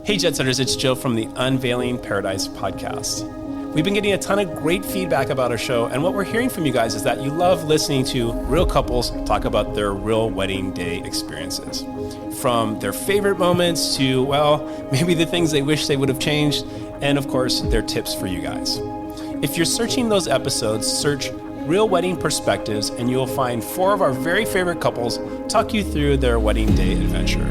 Hey Jet Setters, it's Joe from the Unveiling Paradise podcast. We've been getting a ton of great feedback about our show, and what we're hearing from you guys is that you love listening to real couples talk about their real wedding day experiences. From their favorite moments to, well, maybe the things they wish they would have changed, and of course, their tips for you guys. If you're searching those episodes, search Real Wedding Perspectives, and you'll find 4 of our very favorite couples talk you through their wedding day adventure.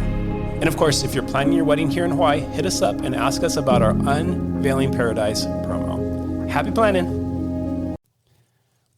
And of course, if you're planning your wedding here in Hawaii, hit us up and ask us about our Unveiling Paradise promo. Happy planning.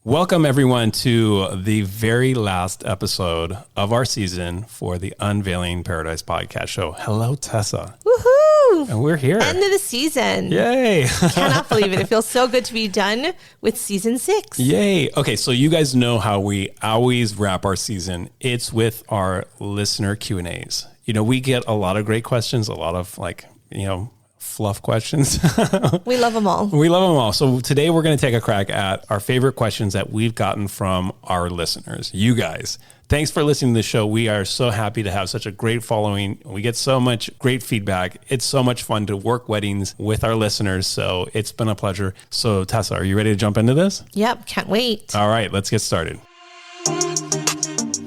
Welcome everyone to the very last episode of our season for the Unveiling Paradise podcast show. Hello, Tessa. Woohoo! And we're here. End of the season. Yay. Cannot believe it. It feels so good to be done with season 6. Yay. Okay, so you guys know how we always wrap our season. It's with our listener Q&As. You know, we get a lot of great questions, a lot of fluff questions. We love them all. We love them all. So today we're going to take a crack at our favorite questions that we've gotten from our listeners, you guys. Thanks for listening to the show. We are so happy to have such a great following. We get so much great feedback. It's so much fun to work weddings with our listeners. So it's been a pleasure. So Tessa, are you ready to jump into this? Yep. Can't wait. All right, let's get started.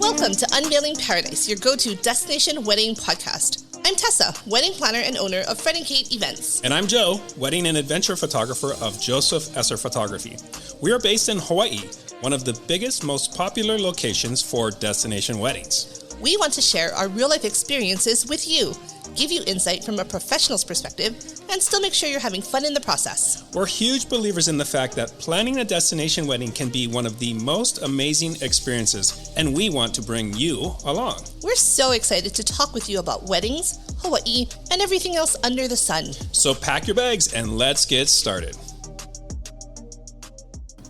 Welcome to Unveiling Paradise, your go-to destination wedding podcast. I'm Tessa, wedding planner and owner of Fred & Kate Events. And I'm Joe, wedding and adventure photographer of Joseph Esser Photography. We are based in Hawaii, one of the biggest, most popular locations for destination weddings. We want to share our real-life experiences with you, give you insight from a professional's perspective, and still make sure you're having fun in the process. We're huge believers in the fact that planning a destination wedding can be one of the most amazing experiences, and we want to bring you along. We're so excited to talk with you about weddings, Hawaii, and everything else under the sun. So pack your bags and let's get started.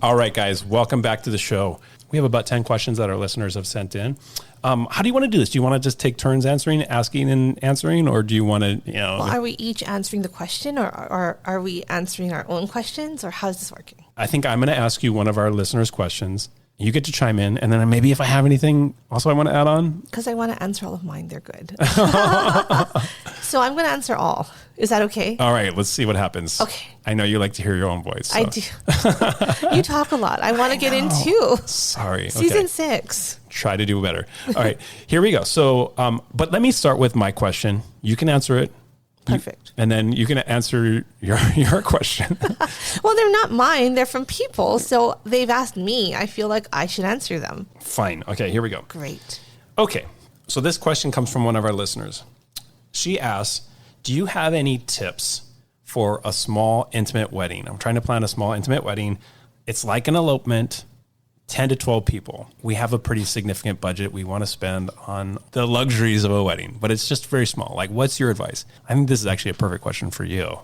All right, guys, welcome back to the show. We have about 10 questions that our listeners have sent in. How do you want to do this? Do you want to just take turns asking and answering, or do you want to, Well, are we each answering the question, or are we answering our own questions, or how's this working? I think I'm going to ask you one of our listeners' questions. You get to chime in, and then maybe if I have anything also I want to add on. Because I want to answer all of mine. They're good. So I'm going to answer all. Is that okay? All right, let's see what happens. Okay. I know you like to hear your own voice. So. I do. You talk a lot. I want to get in too. Sorry. Season 6. Try to do better. All right, here we go. So, but let me start with my question. You can answer it. Perfect. And then you can answer your question. Well, they're not mine. They're from people. So they've asked me. I feel like I should answer them. Fine. Okay, here we go. Great. Okay, so this question comes from one of our listeners. She asks, do you have any tips for a small, intimate wedding? I'm trying to plan a small, intimate wedding. It's like an elopement, 10 to 12 people. We have a pretty significant budget we want to spend on the luxuries of a wedding, but it's just very small. Like, what's your advice? I think this is actually a perfect question for you.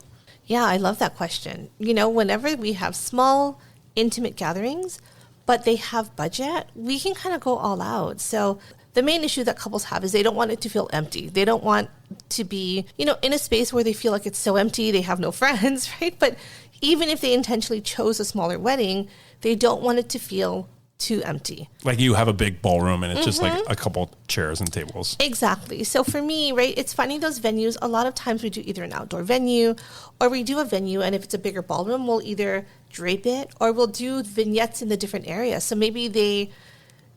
Yeah, I love that question. You know, whenever we have small, intimate gatherings, but they have budget, we can kind of go all out. So the main issue that couples have is they don't want it to feel empty. They don't want to be, in a space where they feel like it's so empty, they have no friends, right? But even if they intentionally chose a smaller wedding, they don't want it to feel too empty. Like you have a big ballroom and it's just like a couple chairs and tables. Exactly. So for me, right, it's finding those venues. A lot of times we do either an outdoor venue or we do a venue, and if it's a bigger ballroom, we'll either drape it or we'll do vignettes in the different areas. So maybe they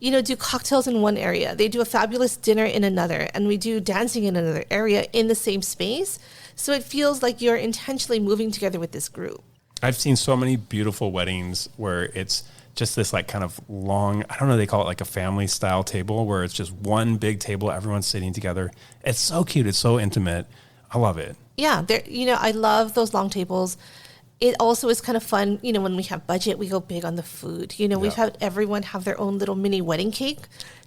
do cocktails in one area. They do a fabulous dinner in another, and we do dancing in another area in the same space. So it feels like you're intentionally moving together with this group. I've seen so many beautiful weddings where it's just this like kind of long, I don't know, they call it like a family style table where it's just one big table, everyone's sitting together. It's so cute. It's so intimate. I love it. Yeah. I love those long tables. It also is kind of fun, when we have budget, we go big on the food. We've had everyone have their own little mini wedding cake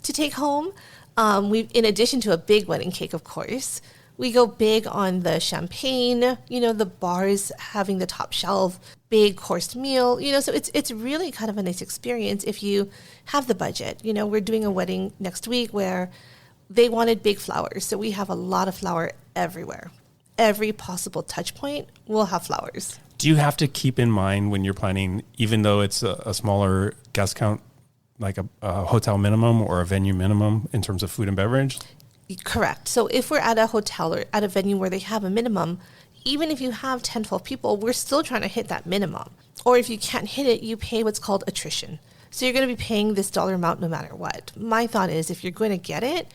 to take home. In addition to a big wedding cake, of course, we go big on the champagne, the bars having the top shelf, big coursed meal, so it's really kind of a nice experience if you have the budget. We're doing a wedding next week where they wanted big flowers. So we have a lot of flower everywhere. Every possible touch point will have flowers. Do you have to keep in mind when you're planning, even though it's a smaller guest count, like a hotel minimum or a venue minimum in terms of food and beverage? Correct. So if we're at a hotel or at a venue where they have a minimum, even if you have 10, 12 people, we're still trying to hit that minimum. Or if you can't hit it, you pay what's called attrition. So you're going to be paying this dollar amount no matter what. My thought is if you're going to get it,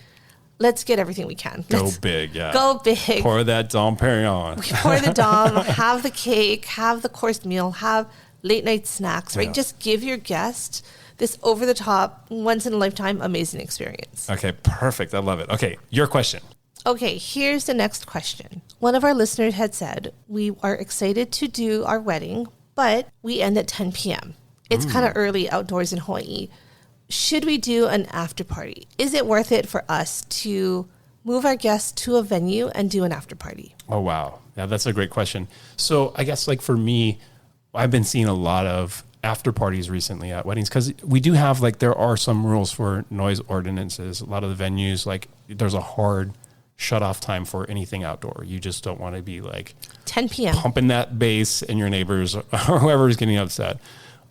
let's get everything we can. Go big, yeah. Go big. Pour that Dom Perignon. Pour the Dom, have the cake, have the course meal, have late night snacks, right? Yeah. Just give your guest this over-the-top, once-in-a-lifetime amazing experience. Okay, perfect. I love it. Okay, your question. Okay, here's the next question. One of our listeners had said, we are excited to do our wedding, but we end at 10 p.m. It's kind of early outdoors in Hawaii. Should we do an after party? Is it worth it for us to move our guests to a venue and do an after party? Oh, wow. Yeah, that's a great question. So I guess like for me, I've been seeing a lot of after parties recently at weddings because we do have like, there are some rules for noise ordinances. A lot of the venues, like there's a hard shut off time for anything outdoor. You just don't want to be like 10 p.m. pumping that bass in your neighbors or whoever is getting upset.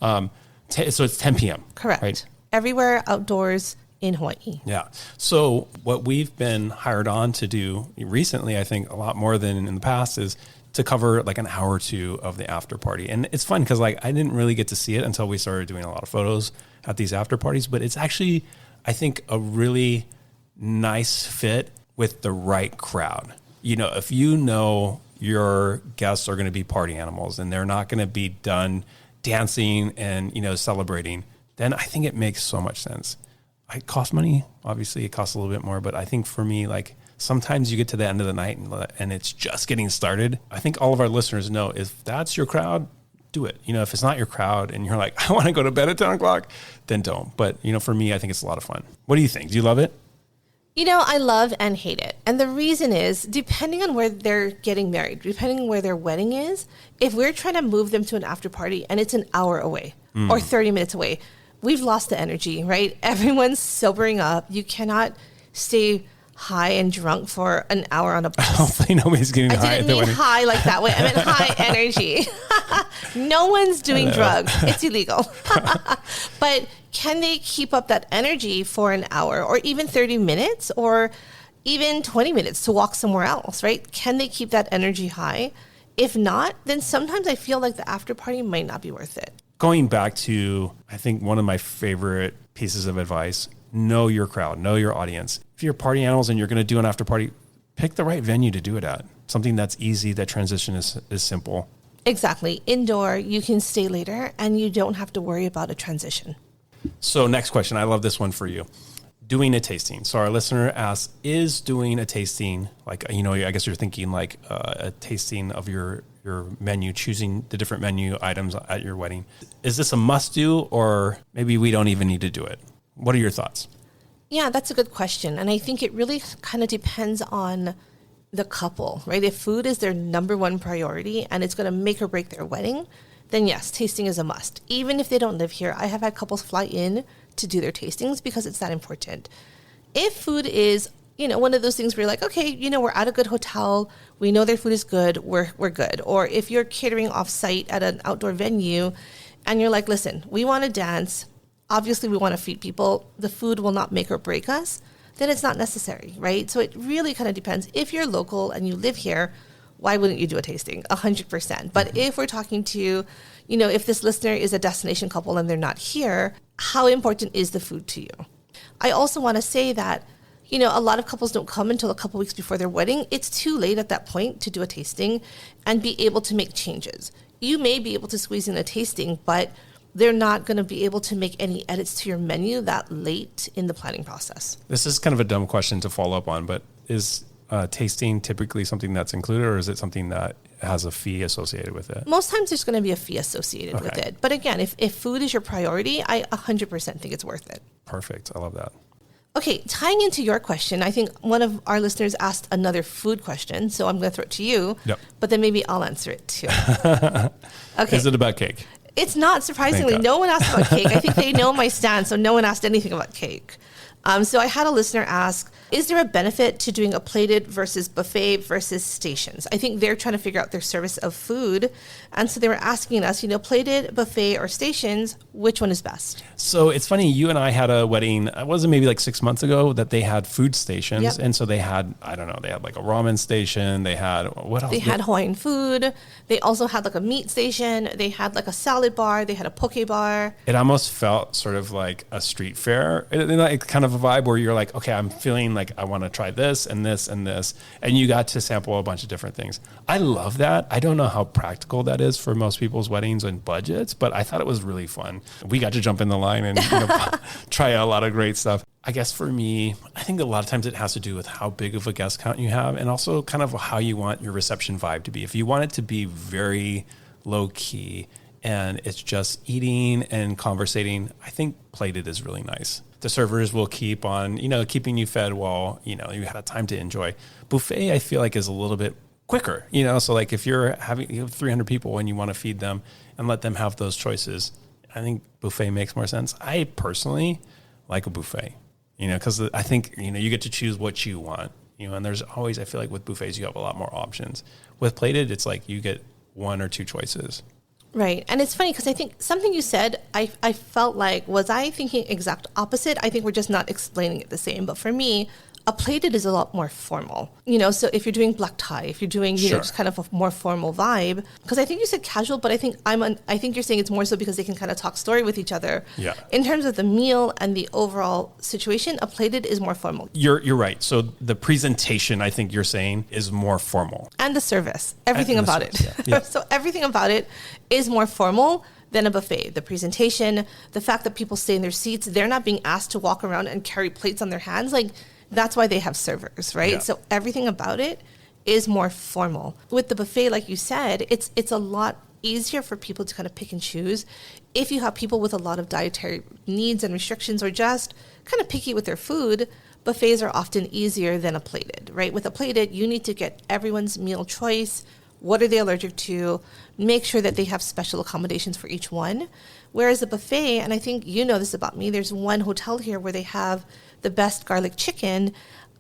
So it's 10 p.m. Correct. Right? Everywhere outdoors in Hawaii. Yeah. So what we've been hired on to do recently, I think a lot more than in the past, is to cover like an hour or two of the after party. And it's fun because like I didn't really get to see it until we started doing a lot of photos at these after parties, but it's actually, I think, a really nice fit with the right crowd. You know, if you know your guests are going to be party animals and they're not going to be done dancing and, you know, celebrating, then I think it makes so much sense. It costs money. Obviously, it costs a little bit more. But I think for me, like sometimes you get to the end of the night and it's just getting started. I think all of our listeners know if that's your crowd, do it. You know, if it's not your crowd and you're like, I want to go to bed at 10 o'clock, then don't. But, you know, for me, I think it's a lot of fun. What do you think? Do you love it? You know, I love and hate it. And the reason is, depending on where they're getting married, depending on where their wedding is, if we're trying to move them to an after party and it's an hour away or 30 minutes away, we've lost the energy, right? Everyone's sobering up. You cannot stay high and drunk for an hour on a bus. Hopefully nobody's getting high. I didn't mean high like that way. I meant high energy. No one's doing drugs. It's illegal. But can they keep up that energy for an hour or even 30 minutes or even 20 minutes to walk somewhere else, right? Can they keep that energy high? If not, then sometimes I feel like the after party might not be worth it. Going back to, I think one of my favorite pieces of advice, know your crowd, know your audience. If you're party animals and you're going to do an after party, pick the right venue to do it at. Something that's easy, that transition is simple. Exactly. Indoor, you can stay later and you don't have to worry about a transition. So next question, I love this one for you. Doing a tasting. So our listener asks, is doing a tasting, like, you know, I guess you're thinking like a tasting of your menu, choosing the different menu items at your wedding. Is this a must do or maybe we don't even need to do it? What are your thoughts? Yeah, that's a good question. And I think it really kind of depends on the couple, right? If food is their number one priority and it's going to make or break their wedding, then yes, tasting is a must. Even if they don't live here, I have had couples fly in to do their tastings because it's that important. If food is, you know, one of those things where you're like, okay, you know, we're at a good hotel, we know their food is good, we're good. Or if you're catering off-site at an outdoor venue and you're like, listen, we want to dance, obviously we want to feed people, the food will not make or break us, then it's not necessary, right? So it really kind of depends. If you're local and you live here, why wouldn't you do a tasting? 100%. But if we're talking to, you know, if this listener is a destination couple and they're not here, how important is the food to you? I also want to say that, you know, a lot of couples don't come until a couple weeks before their wedding. It's too late at that point to do a tasting and be able to make changes. You may be able to squeeze in a tasting, but they're not going to be able to make any edits to your menu that late in the planning process. This is kind of a dumb question to follow up on, but is tasting typically something that's included or is it something that has a fee associated with it? Most times there's going to be a fee associated with it. But again, if food is your priority, I 100% think it's worth it. Perfect. I love that. Okay, tying into your question, I think one of our listeners asked another food question, so I'm going to throw it to you, Yep. but then maybe I'll answer it too. Okay. Is it about cake? It's not, surprisingly. Thank God. No one asked about cake. I think they know my stance, so no one asked anything about cake. So I had a listener ask, is there a benefit to doing a plated versus buffet versus stations? I think they're trying to figure out their service of food. And so they were asking us, plated, buffet, or stations, which one is best? So it's funny, you and I had a wedding, it wasn't maybe like 6 months ago, that they had food stations. Yep. And so they had, I don't know, they had like a ramen station. They had, what else? They had Hawaiian food. They also had like a meat station. They had like a salad bar. They had a poke bar. It almost felt sort of like a street fair. It's kind of a vibe where you're like, okay, I'm feeling like I want to try this and this and this. And you got to sample a bunch of different things. I love that. I don't know how practical that is for most people's weddings and budgets, but I thought it was really fun. We got to jump in the line and try a lot of great stuff. I guess for me, I think a lot of times it has to do with how big of a guest count you have and also kind of how you want your reception vibe to be. If you want it to be very low key and it's just eating and conversating, I think plated is really nice. The servers will keep on, keeping you fed while, you have time to enjoy. Buffet, I feel like, is a little bit quicker, so like if you have 300 people and you want to feed them and let them have those choices, I think buffet makes more sense. I personally like a buffet, because I think, you get to choose what you want, and there's always, I feel like with buffets, you have a lot more options. With plated, it's like you get one or two choices. Right. And it's funny because I think something you said, I felt like, was I thinking exact opposite? I think we're just not explaining it the same. But for me, a plated is a lot more formal, so if you're doing black tie, if you're doing, Sure. just kind of a more formal vibe, because I think you said casual, but I think I think you're saying it's more so because they can kind of talk story with each other. Yeah. In terms of the meal and the overall situation, a plated is more formal. You're right. So the presentation, I think you're saying, is more formal. And the service, everything And the about service, it. yeah. So everything about it is more formal than a buffet. The presentation, the fact that people stay in their seats, they're not being asked to walk around and carry plates on their hands. Like, that's why they have servers, right? Yeah. So everything about it is more formal. With the buffet, like you said, it's a lot easier for people to kind of pick and choose. If you have people with a lot of dietary needs and restrictions or just kind of picky with their food, buffets are often easier than a plated, right? With a plated, you need to get everyone's meal choice. What are they allergic to? Make sure that they have special accommodations for each one. Whereas a buffet, and I think you know this about me, there's one hotel here where they have the best garlic chicken.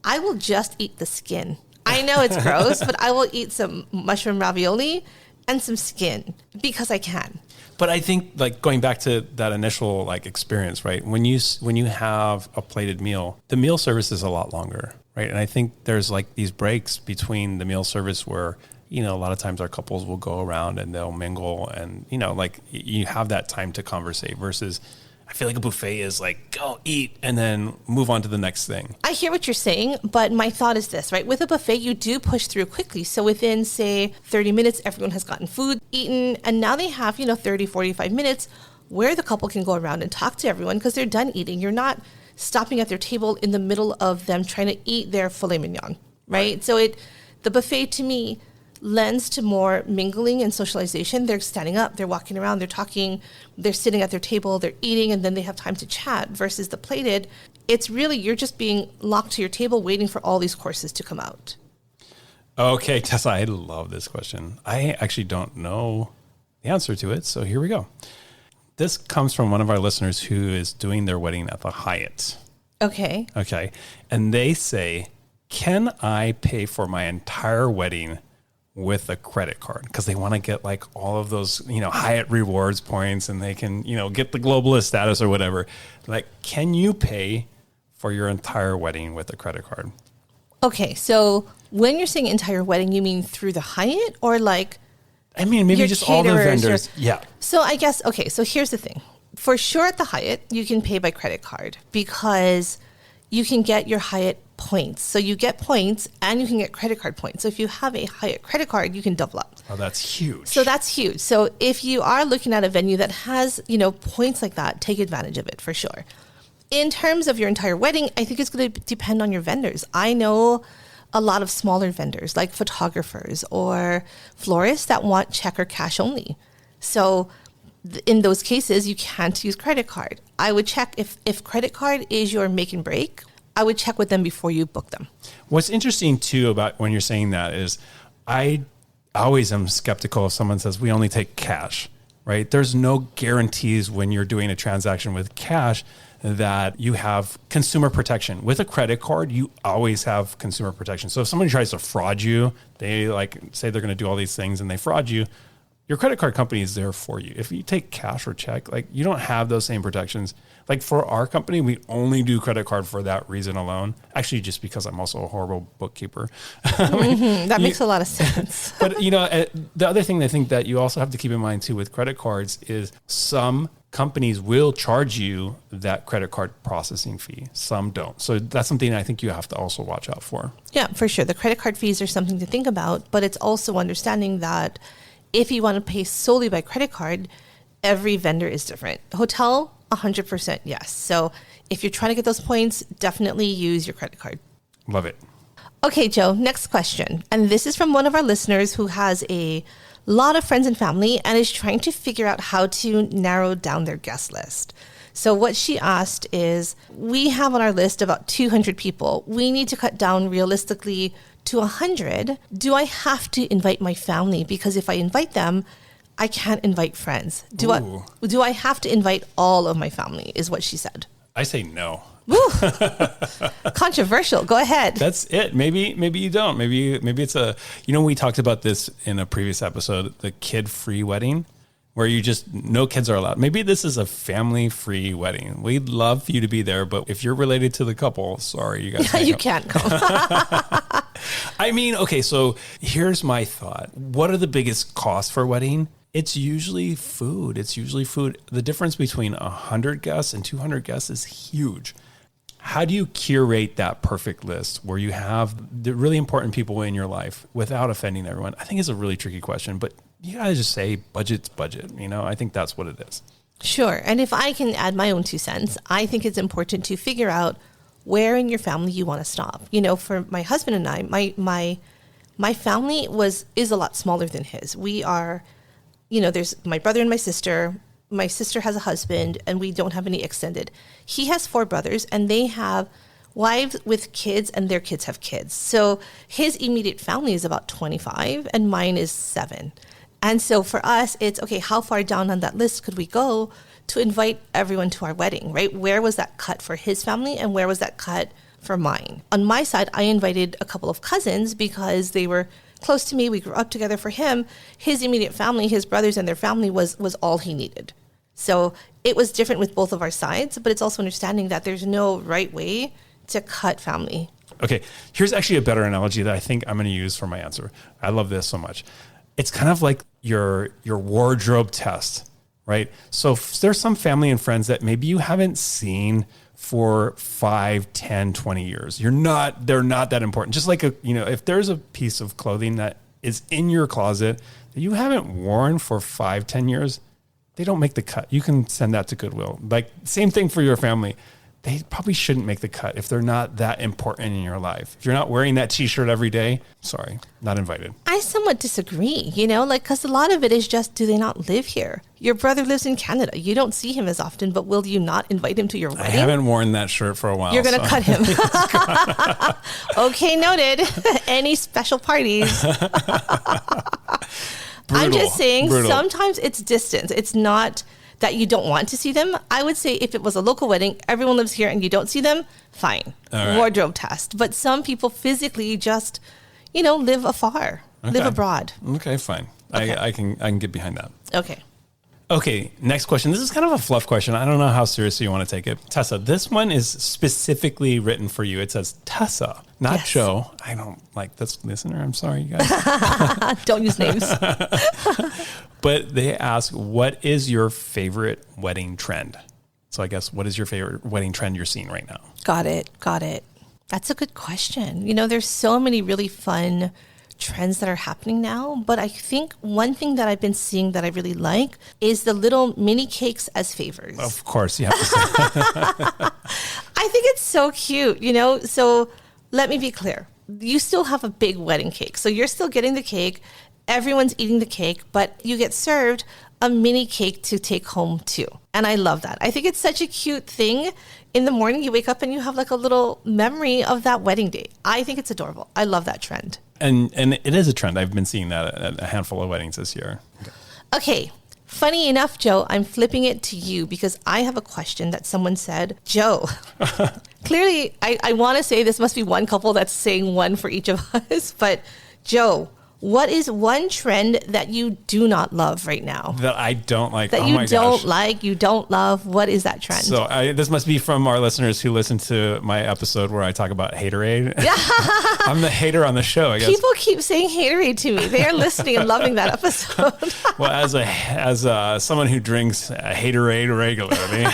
I will just eat the skin. I know it's gross, but I will eat some mushroom ravioli and some skin because I can. But I think, like, going back to that initial experience, right? When you have a plated meal, the meal service is a lot longer, right? And I think there's these breaks between the meal service where a lot of times our couples will go around and they'll mingle and you have that time to conversate versus I feel like a buffet is go eat and then move on to the next thing. I hear what you're saying, but my thought is this, right? With a buffet, you do push through quickly. So within, say, 30 minutes, everyone has gotten food, eaten, and now they have, 30, 45 minutes where the couple can go around and talk to everyone because they're done eating. You're not stopping at their table in the middle of them trying to eat their filet mignon, right? So the buffet to me lends to more mingling and socialization. They're standing up, they're walking around, they're talking, they're sitting at their table, they're eating, and then they have time to chat versus the plated. It's really, you're just being locked to your table waiting for all these courses to come out. Okay, Tessa, I love this question. I actually don't know the answer to it, so here we go. This comes from one of our listeners who is doing their wedding at the Hyatt. Okay. Okay. And they say, can I pay for my entire wedding with a credit card? Because they want to get all of those, Hyatt rewards points and they can, get the globalist status or whatever. Can you pay for your entire wedding with a credit card? Okay. So when you're saying entire wedding, you mean through the Hyatt or maybe your just all the caterers, vendors. Yeah. So I guess, okay, so here's the thing. For sure at the Hyatt, you can pay by credit card because you can get your Hyatt points. So you get points and you can get credit card points. So if you have a Hyatt credit card, you can double up. Oh, that's huge. So that's huge. So if you are looking at a venue that has, points like that, take advantage of it for sure. In terms of your entire wedding, I think it's going to depend on your vendors. I know a lot of smaller vendors like photographers or florists that want check or cash only. So in those cases, you can't use credit card. I would check if credit card is your make and break, I would check with them before you book them. What's interesting too about when you're saying that is I always am skeptical if someone says we only take cash, right? There's no guarantees when you're doing a transaction with cash that you have consumer protection. With a credit card, you always have consumer protection. So if somebody tries to fraud you, they like say they're going to do all these things and they fraud you, your credit card company is there for you. If you take cash or check, like you don't have those same protections. Like for our company, we only do credit card for that reason alone. Actually, just because I'm also a horrible bookkeeper. That makes a lot of sense. But the other thing I think that you also have to keep in mind too with credit cards is some companies will charge you that credit card processing fee. Some don't. So that's something I think you have to also watch out for. Yeah, for sure. The credit card fees are something to think about, but it's also understanding that if you want to pay solely by credit card, every vendor is different. Hotel, 100% yes. So if you're trying to get those points, definitely use your credit card. Love it. Okay, Joe, next question. And this is from one of our listeners who has a lot of friends and family and is trying to figure out how to narrow down their guest list. So what she asked is, we have on our list about 200 people. We need to cut down realistically to 100. Do I have to invite my family? Because if I invite them, I can't invite friends. Do I have to invite all of my family, is what she said. I say no. Controversial. Go ahead. That's it. Maybe you don't. Maybe it's we talked about this in a previous episode, the kid-free wedding, where no kids are allowed. Maybe this is a family-free wedding. We'd love for you to be there, but if you're related to the couple, sorry, you guys can't go. I mean, okay, so here's my thought. What are the biggest costs for a wedding? It's usually food. The difference between 100 guests and 200 guests is huge. How do you curate that perfect list where you have the really important people in your life without offending everyone? I think it's a really tricky question, but you gotta just say budget's budget. I think that's what it is. Sure. And if I can add my own 2 cents, I think it's important to figure out where in your family you want to stop. For my husband and I, my family is a lot smaller than his. We are, there's my brother and my sister. My sister has a husband, and we don't have any extended. He has 4 brothers, and they have wives with kids, and their kids have kids. So his immediate family is about 25, and mine is 7. And so for us, it's, okay, how far down on that list could we go to invite everyone to our wedding, right? Where was that cut for his family, and where was that cut for mine? On my side, I invited a couple of cousins because they were close to me. We grew up together. For him, his immediate family, his brothers and their family was all he needed. So it was different with both of our sides, but it's also understanding that there's no right way to cut family. Okay, here's actually a better analogy that I think I'm going to use for my answer. I love this so much. It's kind of like your wardrobe test, right? So there's some family and friends that maybe you haven't seen for 5, 10, 20 years. They're not that important. Just like if there's a piece of clothing that is in your closet that you haven't worn for 5, 10 years, they don't make the cut. You can send that to Goodwill. Like same thing for your family. They probably shouldn't make the cut if they're not that important in your life. If you're not wearing that t-shirt every day, sorry, not invited. I somewhat disagree, because a lot of it is just, do they not live here? Your brother lives in Canada. You don't see him as often, but will you not invite him to your wedding? I haven't worn that shirt for a while. You're going to cut him. Okay, noted. Any special parties? I'm just saying, sometimes it's distance. It's not that you don't want to see them. I would say if it was a local wedding, everyone lives here and you don't see them, fine. Right. Wardrobe test. But some people physically just, live afar, live abroad. Okay, fine. Okay. I can get behind that. Okay, next question. This is kind of a fluff question. I don't know how seriously you want to take it. Tessa, this one is specifically written for you. It says Tessa, not yes. Joe. I don't like this listener. I'm sorry, you guys. Don't use names. But they ask, what is your favorite wedding trend? So I guess, what is your favorite wedding trend you're seeing right now? Got it. That's a good question. There's so many really fun trends that are happening now, but I think one thing that I've been seeing that I really like is the little mini cakes as favors. Of course, you have to say that. I think it's so cute, so let me be clear. You still have a big wedding cake, so you're still getting the cake, everyone's eating the cake, but you get served a mini cake to take home too. And I love that. I think it's such a cute thing. In the morning, you wake up and you have like a little memory of that wedding day. I think it's adorable. I love that trend. And it is a trend. I've been seeing that at a handful of weddings this year. Okay. Funny enough, Joe, I'm flipping it to you because I have a question that someone said. Joe, clearly, I want to say this must be one couple that's saying one for each of us. But Joe, what is one trend that you do not love right now? That I don't like. That you don't love. What is that trend? So this must be from our listeners who listen to my episode where I talk about Haterade. I'm the hater on the show, I guess. People keep saying Haterade to me. They are listening and loving that episode. Well, as someone who drinks Haterade regularly,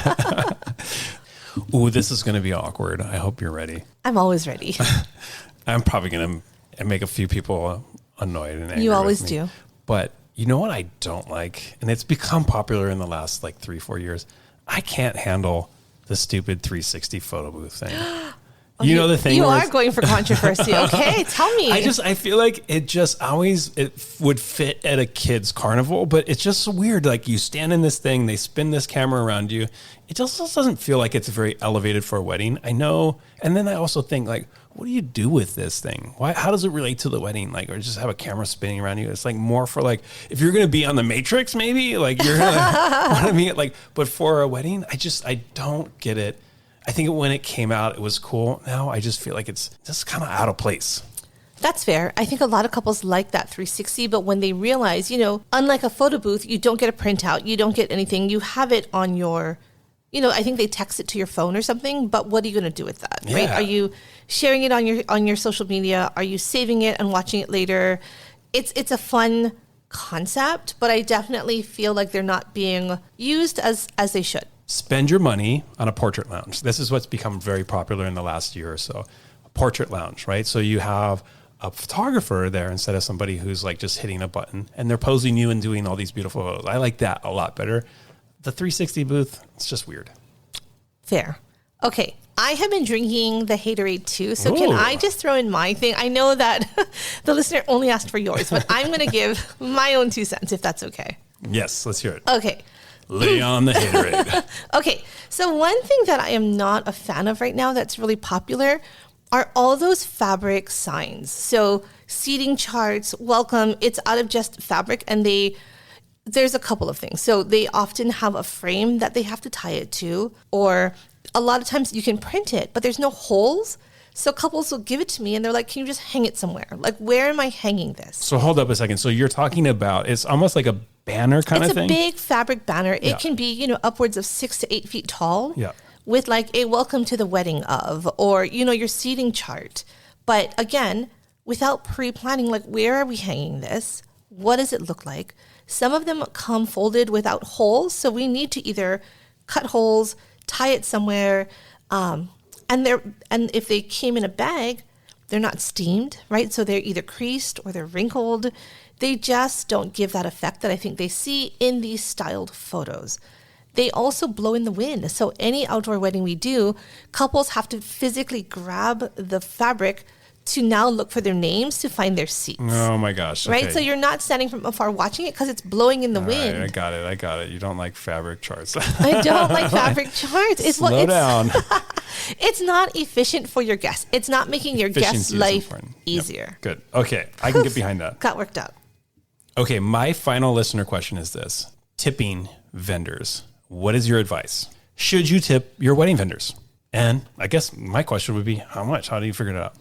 ooh, this is going to be awkward. I hope you're ready. I'm always ready. I'm probably going to make a few people annoyed and angry. You always with me. do. But you know what I don't like? And it's become popular in the last 3-4 years. I can't handle the stupid 360 photo booth thing. You know the thing. You are going for controversy. Okay, tell me. I feel like it would fit at a kid's carnival, but it's just so weird. Like you stand in this thing, they spin this camera around you. It just doesn't feel like it's very elevated for a wedding. I know. And then I also think what do you do with this thing? How does it relate to the wedding? Or just have a camera spinning around you? It's more for if you're going to be on the Matrix, maybe you're going to want to be but for a wedding, I don't get it. I think when it came out, it was cool. Now I just feel like it's just kind of out of place. That's fair. I think a lot of couples like that 360, but when they realize, unlike a photo booth, you don't get a printout, you don't get anything, you have it on your, I think they text it to your phone or something, but what are you going to do with that, right? Are you sharing it on your social media? Are you saving it and watching it later? It's a fun concept, but I definitely feel like they're not being used as they should. Spend your money on a portrait lounge. This is what's become very popular in the last year or so. A portrait lounge, right? So you have a photographer there instead of somebody who's just hitting a button and they're posing you and doing all these beautiful photos. I like that a lot better. The 360 booth, it's just weird. Fair. Okay. I have been drinking the Haterade too. So can I just throw in my thing? I know that the listener only asked for yours, but I'm going to give my own 2 cents if that's okay. Yes, let's hear it. Okay. Lay on the Haterade. Okay. So one thing that I am not a fan of right now that's really popular are all those fabric signs. So seating charts, welcome, it's out of just fabric, and there's a couple of things. So they often have a frame that they have to tie it to, or a lot of times you can print it, but there's no holes. So couples will give it to me and they're like, can you just hang it somewhere? Where am I hanging this? So hold up a second. So you're talking about, it's almost like a banner kind of thing? It's a big fabric banner. It can be, upwards of 6 to 8 feet tall. Yeah. With a welcome to the wedding of, or, your seating chart. But again, without pre-planning, where are we hanging this? What does it look like? Some of them come folded without holes. So we need to either cut holes, tie it somewhere. And if they came in a bag, they're not steamed, right? So they're either creased or they're wrinkled. They just don't give that effect that I think they see in these styled photos. They also blow in the wind. So any outdoor wedding we do, couples have to physically grab the fabric to now look for their names to find their seats. Oh my gosh. Right? Okay. So you're not standing from afar watching it because it's blowing in the wind. Right, I got it. You don't like fabric charts. I don't like fabric charts. Slow down. It's not efficient for your guests. It's not making your guests' life easier. Yep. Good. Okay. I can get behind that. Got worked out. Okay. My final listener question is this. Tipping vendors. What is your advice? Should you tip your wedding vendors? And I guess my question would be, how much? How do you figure it out?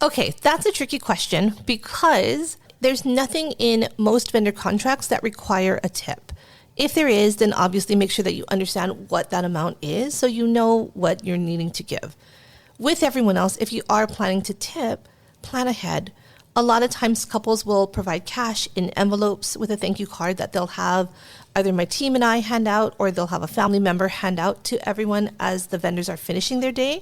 Okay, that's a tricky question because there's nothing in most vendor contracts that require a tip. If there is, then obviously make sure that you understand what that amount is so you know what you're needing to give. With everyone else, if you are planning to tip, plan ahead. A lot of times couples will provide cash in envelopes with a thank you card that they'll have either my team and I hand out or they'll have a family member hand out to everyone as the vendors are finishing their day.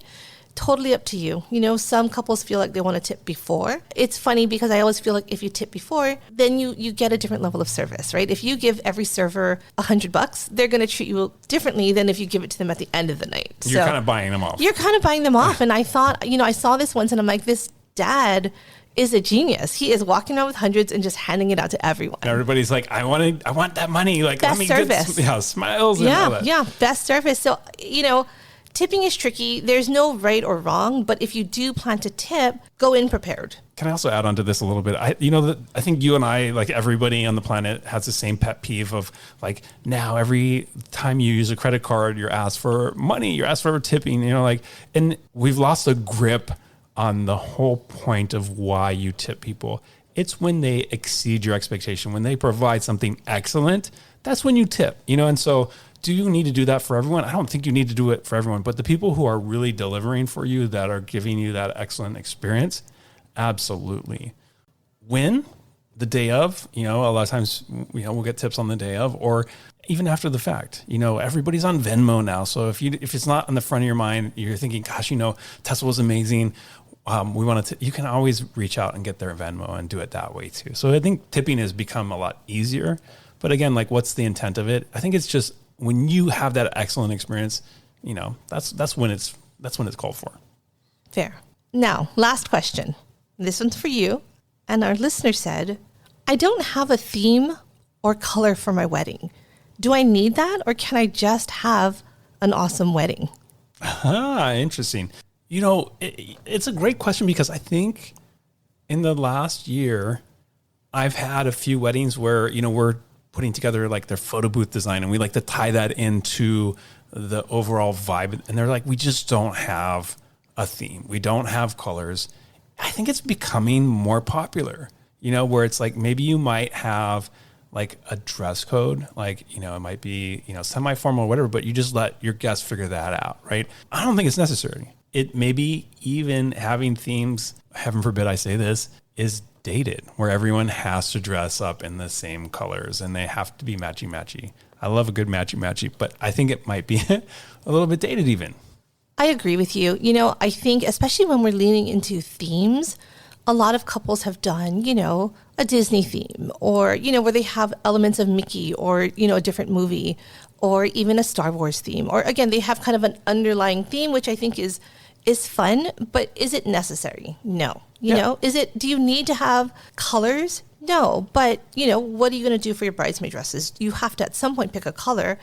Totally up to you. Some couples feel like they want to tip before. It's funny because I always feel like if you tip before, then you get a different level of service, right? If you give every server $100, they're going to treat you differently than if you give it to them at the end of the night. You're kind of buying them off. You're kind of buying them off. And I thought, I saw this once and I'm like, this dad is a genius. He is walking around with hundreds and just handing it out to everyone. Everybody's like, I want that money. Best let me service. Get smiles and all that. Yeah, best service. So, tipping is tricky. There's no right or wrong, but if you do plan to tip, go in prepared. Can I also add on to this a little bit? I think you and I, like everybody on the planet, has the same pet peeve of like, now every time you use a credit card, you're asked for money, you're asked for tipping, and we've lost a grip on the whole point of why you tip people. It's when they exceed your expectation, when they provide something excellent, that's when you tip, and so do you need to do that for everyone? I don't think you need to do it for everyone, but the people who are really delivering for you, that are giving you that excellent experience, absolutely. When? The day of, a lot of times, we'll get tips on the day of, or even after the fact. Everybody's on Venmo now. So if it's not on the front of your mind, you're thinking, gosh, Tesla was amazing. We want to, you can always reach out and get their Venmo and do it that way too. So I think tipping has become a lot easier, but again, like what's the intent of it? I think it's just when you have that excellent experience, that's when it's called for. Fair. Now, last question. This one's for you. And our listener said, I don't have a theme or color for my wedding. Do I need that, or can I just have an awesome wedding? Interesting. It's a great question, because I think in the last year, I've had a few weddings where, we're putting together like their photo booth design, and we like to tie that into the overall vibe. And they're like, we just don't have a theme. We don't have colors. I think it's becoming more popular, where it's like, maybe you might have like a dress code, like, it might be, semi-formal or whatever, but you just let your guests figure that out, right? I don't think it's necessary. It maybe even having themes, heaven forbid I say this, is dated, where everyone has to dress up in the same colors and they have to be matchy-matchy. I love a good matchy-matchy, but I think it might be a little bit dated even. I agree with you. I think especially when we're leaning into themes, a lot of couples have done, a Disney theme, or, where they have elements of Mickey, or, a different movie, or even a Star Wars theme. Or again, they have kind of an underlying theme, which I think is fun, but is it necessary? No. Do you need to have colors? No. But, what are you going to do for your bridesmaid dresses? You have to at some point pick a color.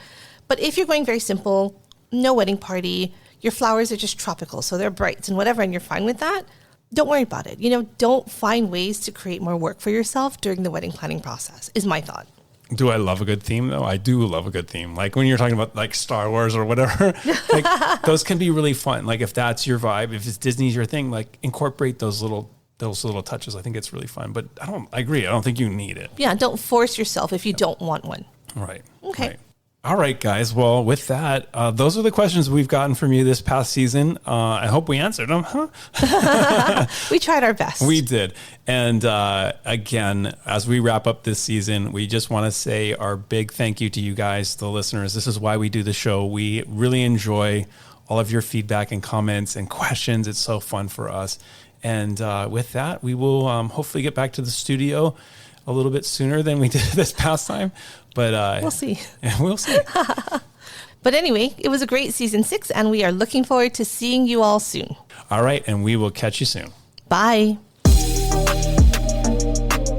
But if you're going very simple, no wedding party, your flowers are just tropical, so they're brights and whatever, and you're fine with that, don't worry about it. Don't find ways to create more work for yourself during the wedding planning process, is my thought. Do I love a good theme though? I do love a good theme. Like when you're talking about like Star Wars or whatever, like those can be really fun. Like if that's your vibe, if it's Disney's your thing, like incorporate those little touches. I think it's really fun, but I agree. I don't think you need it. Yeah. Don't force yourself if you don't want one. Right. Okay. Right. All right, guys. Well, with that, those are the questions we've gotten from you this past season. I hope we answered them. Huh? We tried our best. We did. And again, as we wrap up this season, we just want to say our big thank you to you guys, the listeners. This is why we do the show. We really enjoy all of your feedback and comments and questions. It's so fun for us. And with that, we will hopefully get back to the studio a little bit sooner than we did this past time. But we'll see. We'll see. But anyway, it was a great season 6, and we are looking forward to seeing you all soon. All right, and we will catch you soon. Bye.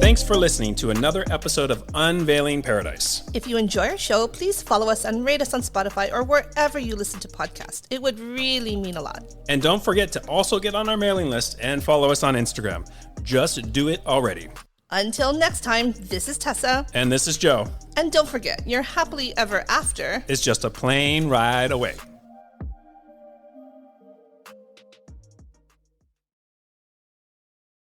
Thanks for listening to another episode of Unveiling Paradise. If you enjoy our show, please follow us and rate us on Spotify or wherever you listen to podcasts. It would really mean a lot. And don't forget to also get on our mailing list and follow us on Instagram. Just do it already. Until next time, this is Tessa. And this is Joe. And don't forget, your happily ever after is just a plane ride away.